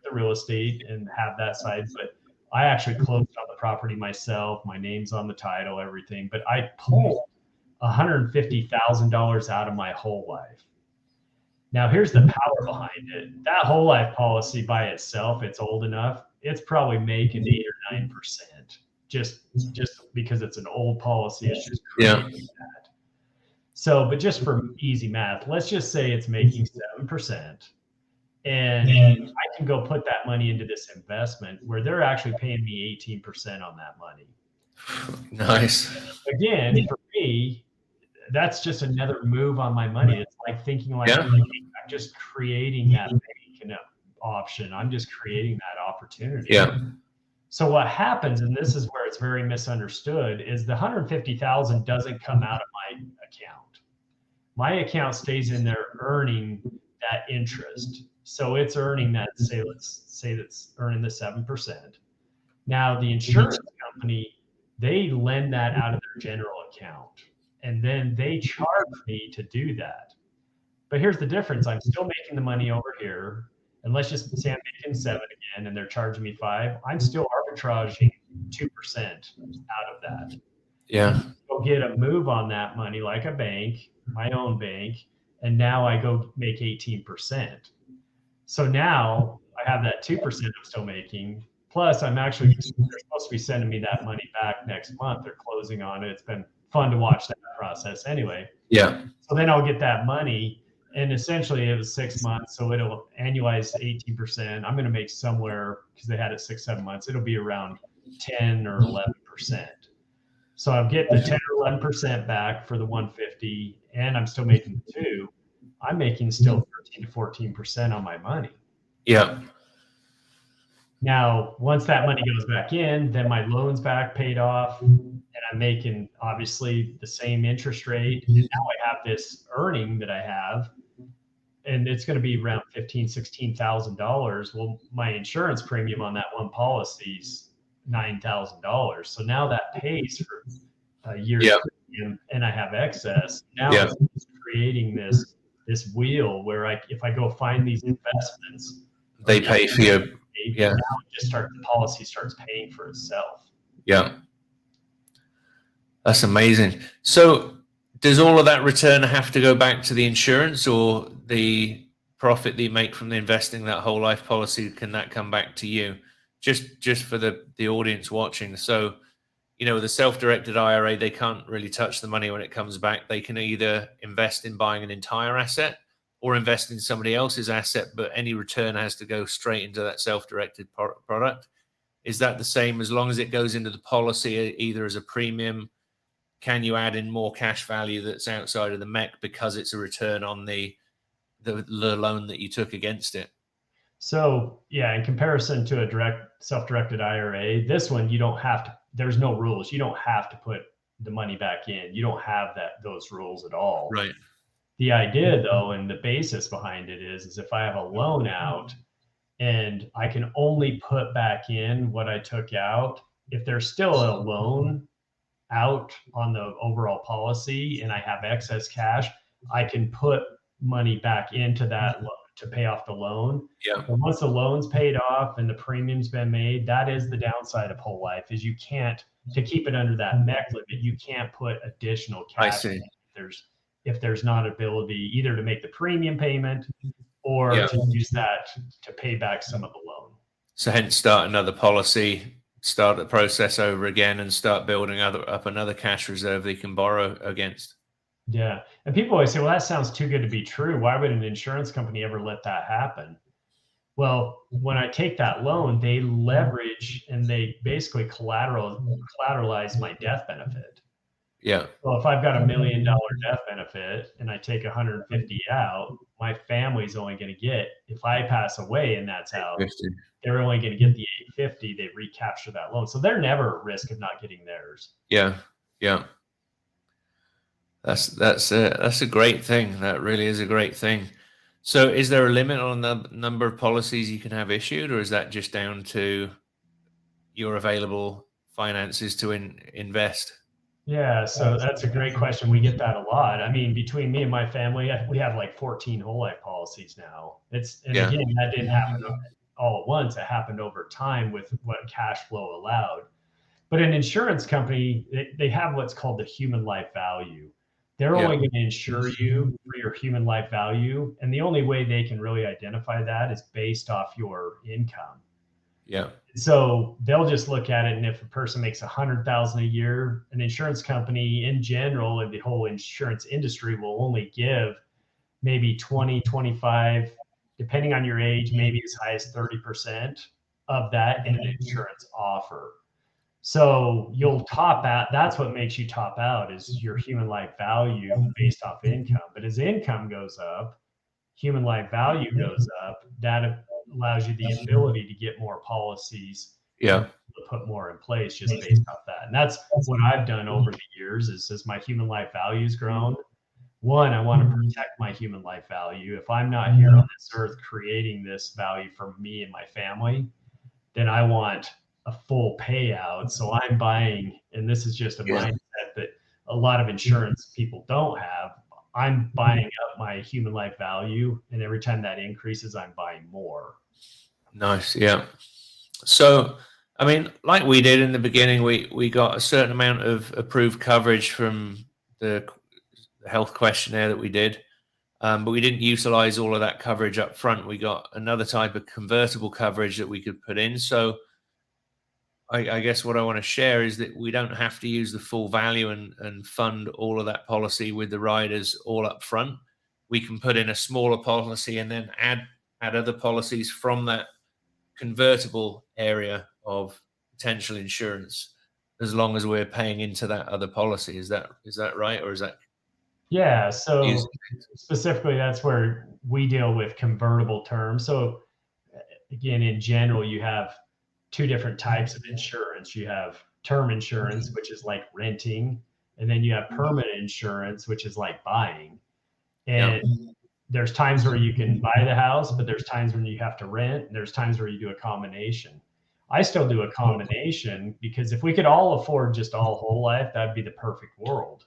the real estate and have that side. But I actually closed on the property myself. My name's on the title, everything. But I pulled $150,000 out of my whole life. Now, here's the power behind it. That whole life policy by itself, it's old enough. It's probably making 8 or 9%, just because it's an old policy. It's just creating that. So, but just for easy math, let's just say it's making 7%. And I can go put that money into this investment where they're actually paying me 18% on that money. Nice. Again, for me, that's just another move on my money. It's like thinking like, Yeah. I'm just creating that bank option. I'm just creating that opportunity. Yeah. So what happens, and this is where it's very misunderstood, is the 150,000 doesn't come out of my account. My account stays in there earning that interest. So it's earning that, let's say that's earning the 7%. Now the insurance company, they lend that out of their general account, and then they charge me to do that. But here's the difference. I'm still making the money over here. And let's just say I'm making 7 again and they're charging me 5. I'm still arbitraging 2% out of that. Yeah. Go get a move on that money like a bank, my own bank, and now I go make 18%. So now I have that 2% I'm still making. Plus, they're supposed to be sending me that money back next month. They're closing on it. It's been fun to watch that process anyway. Yeah. So then I'll get that money. And essentially it was 6 months. So it'll annualize to 18%. I'm going to make somewhere, because they had it 6, 7 months, it'll be around 10 or 11%. So I'll get the 10 or 11% back for the 150, and I'm still making 2. I'm making still 13 to 14% on my money. Yeah. Now, once that money goes back in, then my loan's back paid off, and I'm making obviously the same interest rate. And now I have this earning that I have, and it's going to be around $15,000-$16,000. Well, my insurance premium on that one policy is $9,000. So now that pays for a year's Yeah. premium, and I have excess. Now Yeah. it's creating this wheel where if I go find these investments, They pay for you. Yeah. now the policy starts paying for itself. Yeah. That's amazing. So does all of that return have to go back to the insurance, or the profit that you make from the investing that whole life policy, can that come back to you? Just for the audience watching. So, the self-directed IRA, they can't really touch the money when it comes back. They can either invest in buying an entire asset or invest in somebody else's asset, but any return has to go straight into that self-directed product. Is that the same as long as it goes into the policy either as a premium? Can you add in more cash value that's outside of the MEC because it's a return on the loan that you took against it? So yeah, in comparison to a self-directed IRA, this one you don't have to. There's no rules. You don't have to put the money back in. You don't have those rules at all. Right. The idea, though, and the basis behind it is if I have a loan out and I can only put back in what I took out, if there's still a loan out on the overall policy and I have excess cash, I can put money back into that to pay off the loan. Yeah. But once the loan's paid off and the premium's been made, that is the downside of whole life, is you can't, to keep it under that MEC limit, you can't put additional cash in if there's not ability either to make the premium payment or to use that to pay back some of the loan. So hence start another policy, start the process over again, and start building up another cash reserve that you can borrow against. Yeah. And people always say, well, that sounds too good to be true. Why would an insurance company ever let that happen? Well, when I take that loan, they leverage and they basically collateralize my death benefit. Yeah. Well, if I've got $1 million death benefit and I take 150 out, my family's only going to get, if I pass away and that's out, they're only going to get the 850. They recapture that loan. So they're never at risk of not getting theirs. Yeah. Yeah. That's a great thing. That really is a great thing. So is there a limit on the number of policies you can have issued, or is that just down to your available finances to invest? Yeah, so that's a great question. We get that a lot. I mean, between me and my family, we have like 14 whole life policies now. Again, that didn't happen all at once. It happened over time with what cash flow allowed. But an insurance company, they have what's called the human life value. They're only going to insure you for your human life value. And the only way they can really identify that is based off your income. Yeah. So they'll just look at it, and if a person makes 100,000 a year, an insurance company in general, and the whole insurance industry will only give maybe 20, 25, depending on your age, maybe as high as 30% of that in an insurance offer. So you'll top out. That's what makes you top out is your human life value based off income. But as income goes up, human life value goes up. That allows you the ability to get more policies and Yeah. to put more in place just based off that. And that's what I've done over the years is as my human life value's grown, one, I want to protect my human life value. If I'm not here on this earth creating this value for me and my family, then I want a full payout. So I'm buying, and this is just a Yeah. mindset that a lot of insurance people don't have. I'm buying up my human life value, and every time that increases, I'm buying more. Nice. Yeah. So, I mean, like we did in the beginning, we got a certain amount of approved coverage from the health questionnaire that we did, but we didn't utilize all of that coverage up front. We got another type of convertible coverage that we could put in. So, I guess what I want to share is that we don't have to use the full value and fund all of that policy with the riders all up front. We can put in a smaller policy and then add other policies from that convertible area of potential insurance, as long as we're paying into that other policy. Is that right, or is that Yeah. So using? specifically, that's where we deal with convertible terms. So again, in general, you have two different types of insurance. You have term insurance, which is like renting, and then you have permanent insurance, which is like buying. Yeah, And there's times where you can buy the house, but there's times when you have to rent, and there's times where you do a combination. I still do a combination because if we could all afford just all whole life, that'd be the perfect world.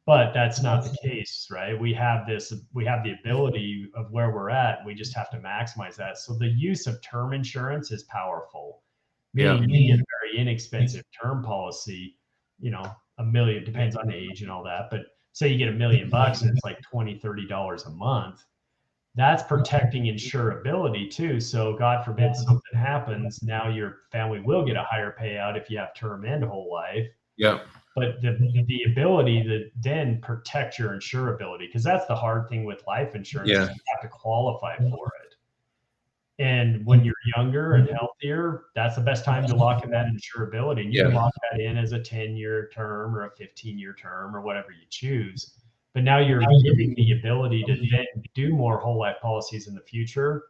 But that's not the case, right? We have the ability of where we're at. We just have to maximize that. So the use of term insurance is powerful, yeah, meaning you can get a very inexpensive term policy, a million, depends on age and all that. But say you get $1 million and it's like $20, $30 a month. That's protecting insurability too. So God forbid something happens. Now your family will get a higher payout if you have term and whole life, yeah, but the ability to then protect your insurability, because that's the hard thing with life insurance is yeah, you have to qualify for it. And when you're younger and healthier, that's the best time to lock in that insurability. And you can yeah, lock that in as a 10-year term or a 15-year term or whatever you choose. But now you're giving the ability to then do more whole life policies in the future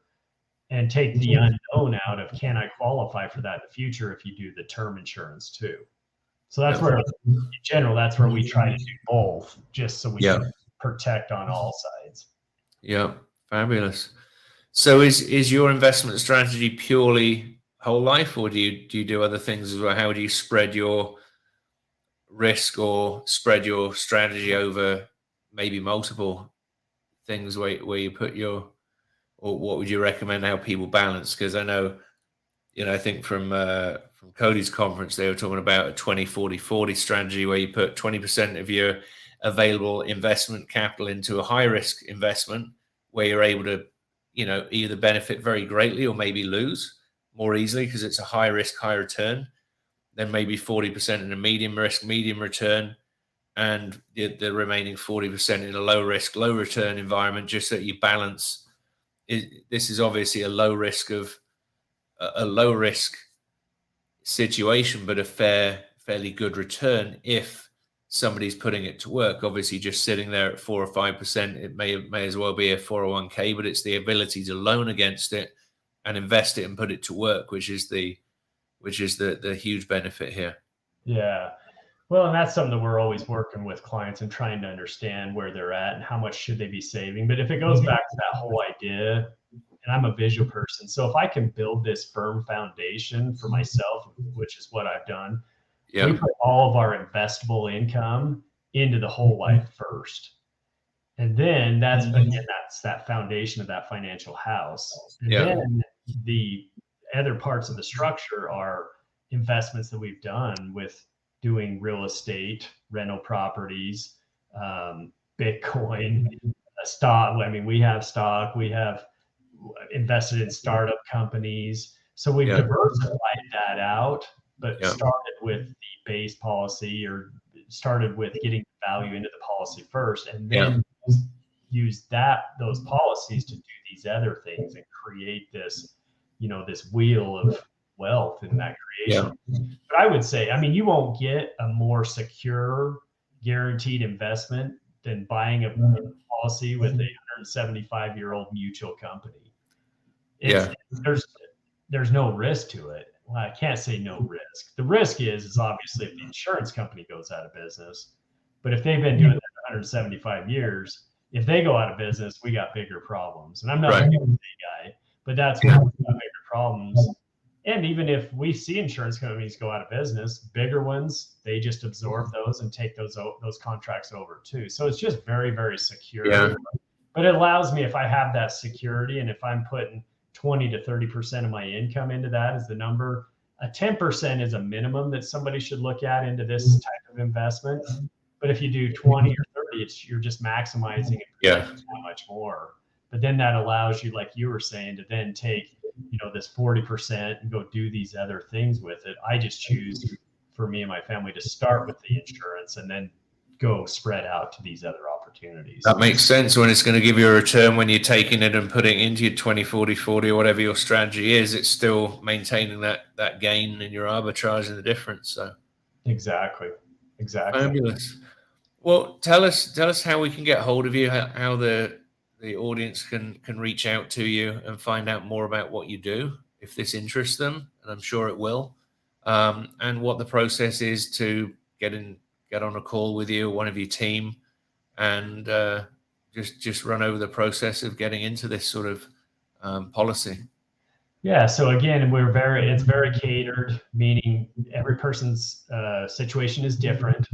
and take the unknown out of can I qualify for that in the future if you do the term insurance too. So that's yeah, where, in general, that's where we try to do both, just so we yeah, can protect on all sides. yeah. Fabulous. So, is your investment strategy purely whole life, or do you do other things as well? How do you spread your risk or spread your strategy over maybe multiple things where you put your, or what would you recommend how people balance? Because I know, I think from Cody's conference, they were talking about a 20-40-40 strategy where you put 20% of your available investment capital into a high risk investment where you're able to, either benefit very greatly or maybe lose more easily because it's a high risk, high return. Then maybe 40% in a medium risk, medium return, and the remaining 40% in a low risk, low return environment, just so that you balance. This is obviously a low risk situation, but a fairly good return if somebody's putting it to work. Obviously, just sitting there at 4 or 5%, it may as well be a 401k, but it's the ability to loan against it and invest it and put it to work, which is the huge benefit here. Yeah. Well, and that's something that we're always working with clients and trying to understand where they're at and how much should they be saving. But if it goes back to that whole idea, and I'm a visual person, so if I can build this firm foundation for myself, which is what I've done, we Yeah, put all of our investable income into the whole life first. And then that's that foundation of that financial house. And yeah, then the other parts of the structure are investments that we've done with doing real estate, rental properties, Bitcoin, stock. I mean, we have stock, we have invested in startup companies. So we've yeah, diversified that out, but yeah, started with the base policy or started with getting value into the policy first, and yeah, then use those policies to do these other things and create this, this wheel of wealth in that creation. But I would say, I mean, you won't get a more secure, guaranteed investment than buying a policy with a 175-year-old mutual company. It's there's no risk to it. Well, I can't say no risk. The risk is obviously if the insurance company goes out of business. But if they've been doing that for 175 years, if they go out of business, we got bigger problems. And I'm not a guy, but that's when we got bigger problems. And even if we see insurance companies go out of business, bigger ones, they just absorb those and take those contracts over too. So it's just very, very secure. But it allows me, if I have that security and if I'm putting 20 to 30% of my income into that as the number, a 10% is a minimum that somebody should look at into this type of investment. But if you do 20 or 30, you're just maximizing it that much more. But then that allows you, like you were saying, to then take, this 40% and go do these other things with it. I just choose for me and my family to start with the insurance and then go spread out to these other opportunities. That makes sense when it's going to give you a return when you're taking it and putting it into your 20, 40, 40 or whatever your strategy is. It's still maintaining that gain and you're arbitraging the difference. So exactly. Fabulous. Well, tell us how we can get hold of you, how the audience can reach out to you and find out more about what you do if this interests them, and I'm sure it will, and what the process is to get on a call with you or one of your team and just run over the process of getting into this sort of policy. Yeah. So again, it's very catered, meaning every person's situation is different.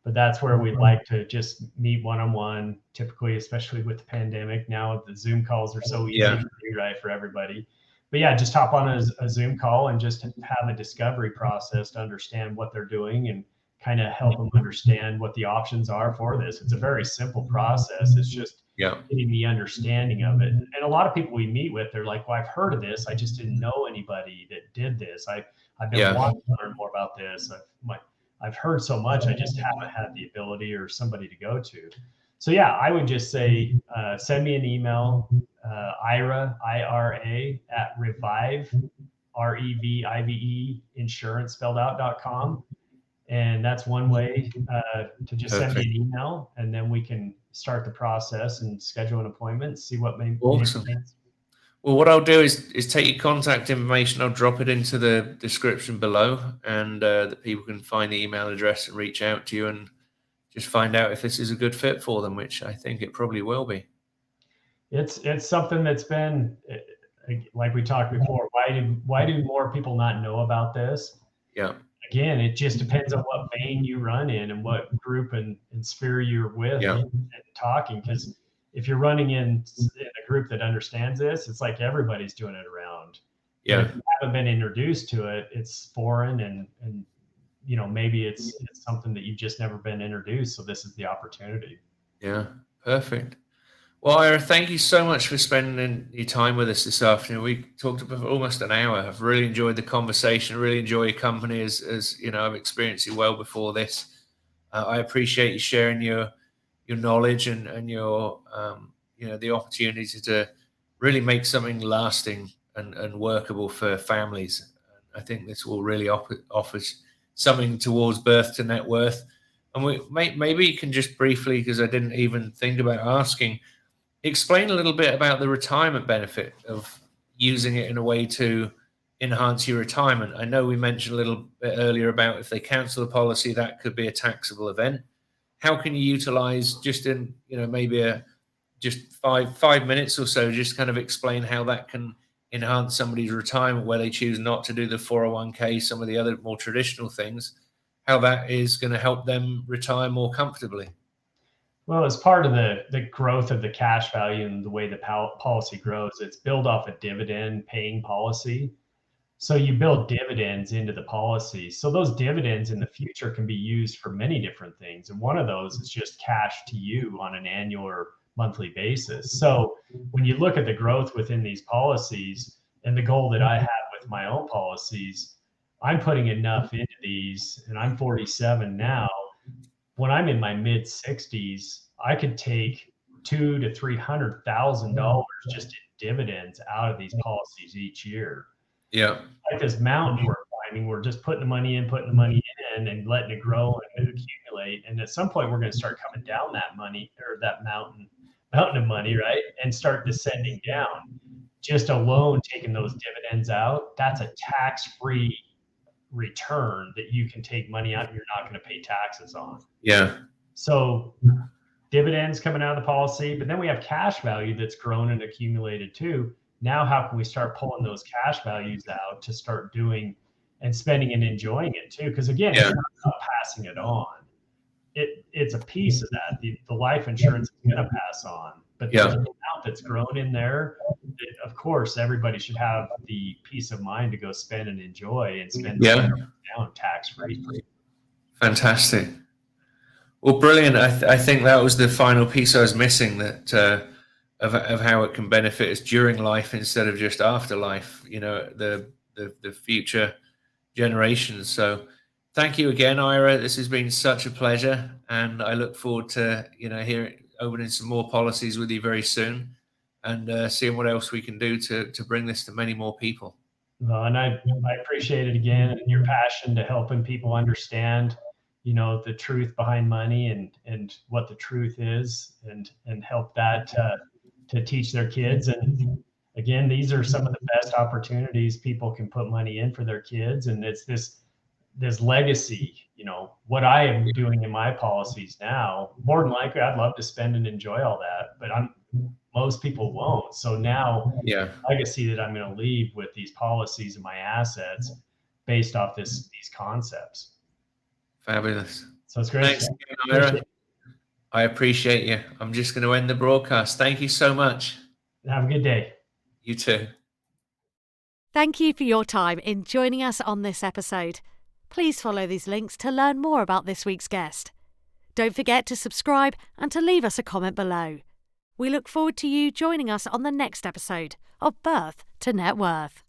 But that's where we'd like to just meet one-on-one, typically, especially with the pandemic. Now the Zoom calls are so easy to do, right, for everybody. But yeah, just hop on a Zoom call and just have a discovery process to understand what they're doing and kind of help them understand what the options are for this. It's a very simple process. It's just getting the understanding of it. And a lot of people we meet with, they're like, well, I've heard of this. I just didn't know anybody that did this. I've been wanting to learn more about this. I've heard so much, I just haven't had the ability or somebody to go to. So yeah, I would just say, send me an email, IRA at Revive, REVIVE insurance spelled out.com. And that's one way to just send me an email, and then we can start the process and schedule an appointment and see what may make sense. Well, what I'll do is take your contact information. I'll drop it into the description below, and that people can find the email address and reach out to you and just find out if this is a good fit for them, which I think it probably will be. It's something that's been, like we talked before. Why do more people not know about this? Yeah. Again, it just depends on what vein you run in and what group and sphere you're with and talking. Because if you're running in a group that understands this, it's like everybody's doing it around. Yeah. But if you haven't been introduced to it, it's foreign and maybe it's something that you've just never been introduced. So this is the opportunity. Yeah. Perfect. Well, Ira, thank you so much for spending your time with us this afternoon. We talked for almost an hour. I've really enjoyed the conversation. Really enjoy your company, as you know, I've experienced you well before this. I appreciate you sharing your knowledge and your the opportunity to really make something lasting and workable for families. I think this will really offer something towards birth to net worth. And maybe you can just briefly, because I didn't even think about asking, explain a little bit about the retirement benefit of using it in a way to enhance your retirement. I know we mentioned a little bit earlier about if they cancel the policy, that could be a taxable event. How can you utilize just in, maybe just five minutes or so, just kind of explain how that can enhance somebody's retirement where they choose not to do the 401k, some of the other more traditional things, how that is going to help them retire more comfortably? Well, as part of the growth of the cash value and the way the policy grows, it's built off a dividend paying policy. So you build dividends into the policy. So those dividends in the future can be used for many different things. And one of those is just cash to you on an annual or monthly basis. So when you look at the growth within these policies and the goal that I have with my own policies, I'm putting enough into these, and I'm 47 now. When I'm in my mid 60s, I could take $200,000 to $300,000 just in dividends out of these policies each year. Yeah. Like this mountain we're climbing, we're just putting the money in, and letting it grow and accumulate. And at some point, we're going to start coming down that money or that mountain of money, right? And start descending down. Just alone taking those dividends out, that's a tax-free return that you can take money out and you're not going to pay taxes on. Yeah. So dividends coming out of the policy, but then we have cash value that's grown and accumulated too. Now, how can we start pulling those cash values out to start doing and spending and enjoying it too? Because again, it's not passing it on. It's a piece of that. The life insurance is going to pass on, but there's an amount that's grown in there that, of course, everybody should have the peace of mind to go spend and enjoy and spend down tax free. Fantastic. Well, brilliant. I think that was the final piece I was missing, that of how it can benefit us during life instead of just after life, the future generations. So thank you again, Ira. This has been such a pleasure, and I look forward to opening some more policies with you very soon, and seeing what else we can do to bring this to many more people. And I appreciate it again, and your passion to helping people understand, the truth behind money and what the truth is, and help that to teach their kids. And again, these are some of the best opportunities people can put money in for their kids, and it's this legacy. What I am doing in my policies now, more than likely I'd love to spend and enjoy all that, but most people won't. So now, legacy that I'm going to leave with these policies and my assets based off these concepts. Fabulous. So it's great. Thanks again, Ira. I appreciate you. I'm just going to end the broadcast. Thank you so much. Have a good day. You too. Thank you for your time in joining us on this episode. Please follow these links to learn more about this week's guest. Don't forget to subscribe and to leave us a comment below. We look forward to you joining us on the next episode of Birth to Net Worth.